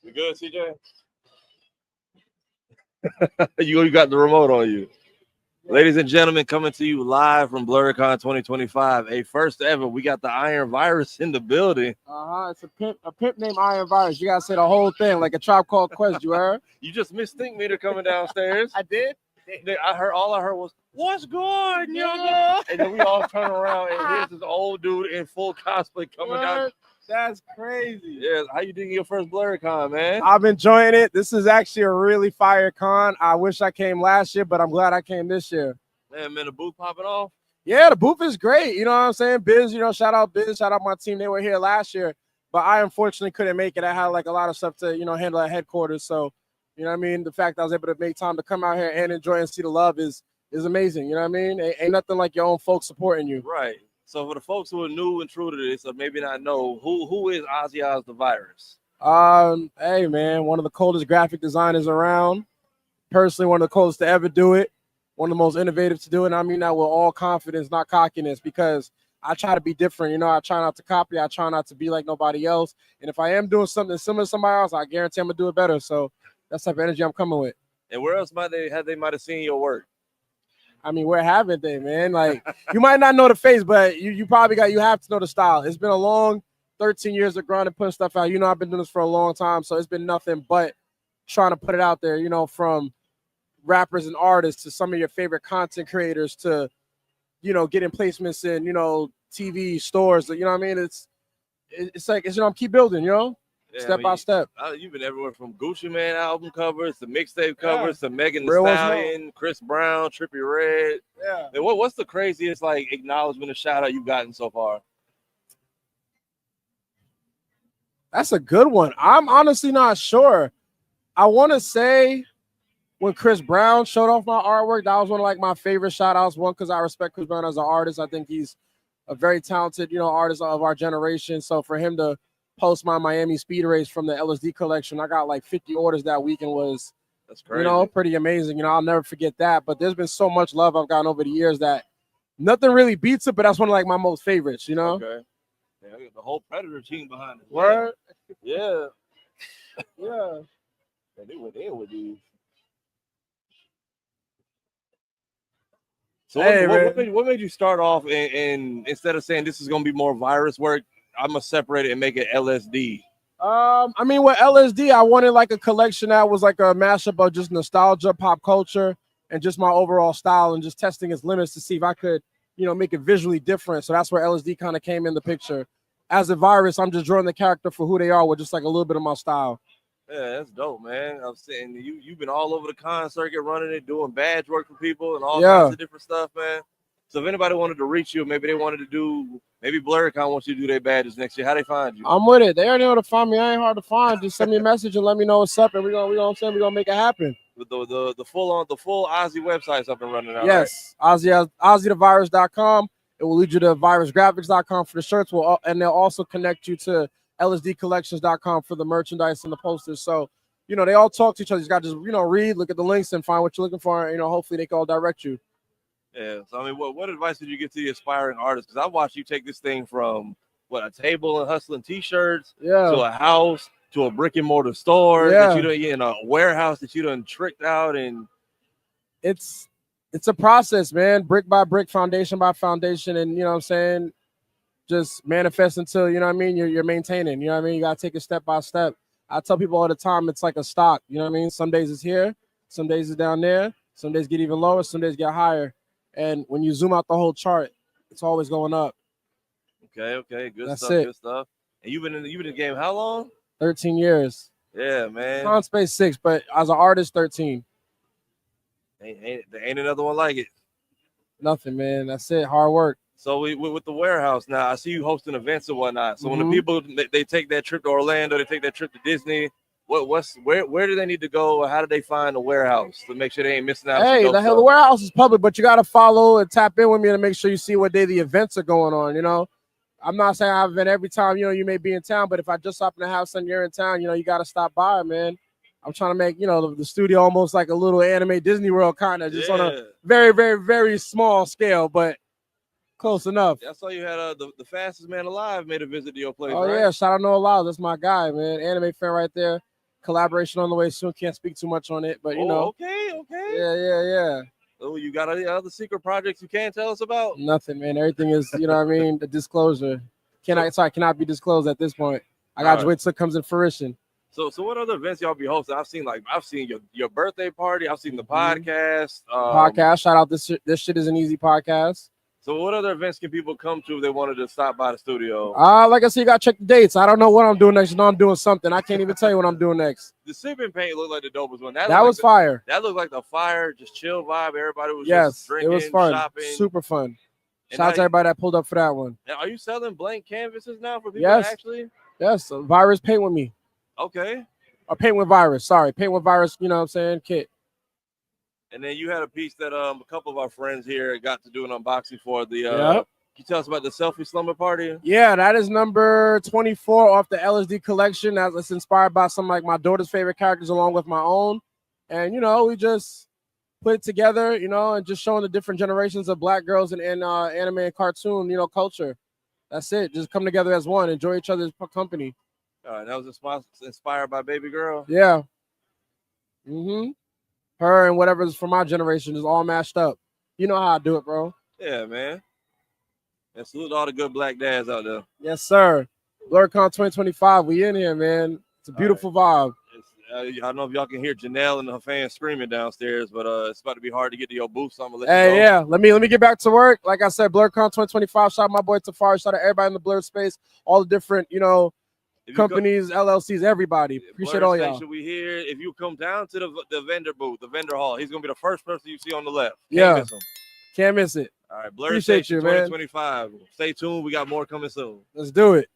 You good, CJ? You got the remote on you. Ladies and gentlemen, coming to you live from BlerDCon 2025. A first ever. We got the Iron Virus in the building. It's a pimp named Iron Virus. You gotta say the whole thing like a Tribe Called Quest. You heard? You just missed Think Meter coming downstairs. I did. All I heard was, "What's good, nigga?" And then we all turn around and here's this old dude in full cosplay coming down. That's crazy. Yeah, how you digging your first BlerDCon, man? I'm enjoying it. This is actually a really fire con. I wish I came last year, but I'm glad I came this year. Man, the booth popping off. Yeah, the booth is great. You know what I'm saying? Biz, shout out Biz, shout out my team. They were here last year, but I unfortunately couldn't make it. I had like a lot of stuff to, handle at headquarters. So, you know what I mean? The fact that I was able to make time to come out here and enjoy and see the love is amazing. You know what I mean? Ain't nothing like your own folks supporting you. Right. So for the folks who are new and true to this, or maybe not know, who is OzzyOz Da Vyrus? Hey man, one of the coldest graphic designers around. Personally, one of the coldest to ever do it. One of the most innovative to do it. And I mean that with all confidence, not cockiness, because I try to be different. I try not to copy. I try not to be like nobody else. And if I am doing something similar to somebody else, I guarantee I'm gonna do it better. So that's the type of energy I'm coming with. And where else might have seen your work? I mean, where haven't they, man? Like, you might not know the face, but you have to know the style. It's been a long 13 years of grinding, putting stuff out. I've been doing this for a long time, so it's been nothing but trying to put it out there, from rappers and artists to some of your favorite content creators to, getting placements in, TV stores. You know what I mean? It's like, keep building, Yeah, step by step. You've been everywhere from Gucci Mane album covers to mixtape covers to Megan Thee Stallion, Chris Brown, Trippie Redd. Yeah. And what's the craziest acknowledgement or shout out you've gotten so far? That's a good one. I'm honestly not sure. I want to say when Chris Brown showed off my artwork, that was one of my favorite shout outs. One, because I respect Chris Brown as an artist. I think he's a very talented, artist of our generation. So for him to post my Miami speed race from the LSD collection, I got 50 orders that weekend. That's crazy. Pretty amazing. I'll never forget that. But there's been so much love I've gotten over the years that nothing really beats it, but that's one of my most favorites, Okay. Yeah, I got the whole Predator team behind it. Word? Yeah. Yeah. They went in with these. So what made you start off and instead of saying this is gonna be more virus work, I'm gonna separate it and make it LSD? I mean, with LSD, I wanted a collection that was a mashup of just nostalgia, pop culture, and just my overall style, and just testing its limits to see if I could, make it visually different. So that's where LSD kind of came in the picture. As a virus, I'm just drawing the character for who they are with just a little bit of my style. Yeah, that's dope, man. I'm saying you've been all over the con circuit running it, doing badge work for people and all kinds of different stuff, man. So if anybody wanted to reach you, maybe they wanted to do, maybe BlerDCon wants you to do their badges next year, how they find you? I'm with it. They already know how to find me. I ain't hard to find. Just send me a message and let me know what's up, and we're gonna make it happen. The full Ozzy website's up and running now. Yes, right? OzzyDaVyrus.com. It will lead you to virusgraphics.com for the shirts. And they'll also connect you to LSDcollections.com for the merchandise and the posters. So, they all talk to each other. You got to just, read, look at the links and find what you're looking for. And, hopefully they can all direct you. Yeah. So, I mean, what advice did you give to the aspiring artists? Because I watched you take this thing from, a table and hustling T-shirts to a house to a brick and mortar store that you done, in a warehouse that you done tricked out. And it's a process, man. Brick by brick, foundation by foundation. And, what I'm saying? Just manifest until, you're maintaining, you got to take it step by step. I tell people all the time, it's like a stock, some days it's here, some days it's down there, some days get even lower, some days get higher. And when you zoom out the whole chart, it's always going up. Okay, good stuff, good stuff. And you've been in the game how long? 13 years. Yeah, man. On space 6, but as an artist, 13. There ain't another one like it. Nothing, man. That's it. Hard work. So with the warehouse now, I see you hosting events and whatnot. So when the people they take that trip to Orlando, they take that trip to Disney. Where do they need to go, or how do they find the warehouse to make sure they ain't missing out? Hey, the warehouse is public, but you got to follow and tap in with me to make sure you see what day the events are going on. I'm not saying I have an event every time you may be in town, but if I just happen to have something you're in town, you got to stop by, man. I'm trying to make the studio almost like a little anime Disney World kind of, just on a very, very, very small scale, but close enough. I saw you had the fastest man alive made a visit to your place. Oh, right? Yeah. Shout out Noah Lyles. That's my guy, man. Anime fan right there. collaboration on the way soon. Can't speak too much on it, but you know. Okay. Yeah. Oh, you got any other secret projects you can't tell us about? Nothing, man. Everything is, you know what I mean, the disclosure. Cannot be disclosed at this point. I got to wait till it comes in fruition. So what other events y'all be hosting? I've seen your birthday party. I've seen the podcast. Podcast. Shout out this shit is an easy podcast. So what other events can people come to if they wanted to stop by the studio? Like I said, you got to check the dates. I don't know what I'm doing next. You know I'm doing something. I can't even tell you what I'm doing next. The sipping paint looked like the dopest one. That was fire. That looked like the fire, just chill vibe. Everybody was just drinking, it was fun. shopping. Super fun. Shout out to everybody that pulled up for that one. Now, are you selling blank canvases now for people actually? Yes. Virus paint with me. Okay. Or paint with virus. Sorry. Paint with virus, you know what I'm saying? Kit. And then you had a piece that a couple of our friends here got to do an unboxing for. The Can you tell us about the selfie slumber party? Yeah, that is number 24 off the LSD collection. That's inspired by some like my daughter's favorite characters along with my own. And you know, we just put it together, you know, and just showing the different generations of black girls in anime and cartoon, you know, culture. That's it. Just come together as one, enjoy each other's company. All right, that was inspired by Baby Girl. Yeah. Her and whatever's from my generation is all mashed up. You know how I do it, bro. Yeah, man. And salute all the good black dads out there. Yes, sir. BlerDCon 2025. We in here, man. It's a beautiful vibe. I don't know if y'all can hear Janelle and her fans screaming downstairs, but it's about to be hard to get to your booth. So I'm gonna let you go. Yeah. Let me get back to work. Like I said, BlerDCon 2025. Shout out my boy Tafari. Shout out everybody in the Blerd space. All the different, you know, companies, LLCs, everybody. Appreciate all y'all. We here. If you come down to the vendor booth, the vendor hall, he's gonna be the first person you see on the left. Can't miss him. Can't miss it. All right, Blerd Station 2025. Stay tuned. We got more coming soon. Let's do it.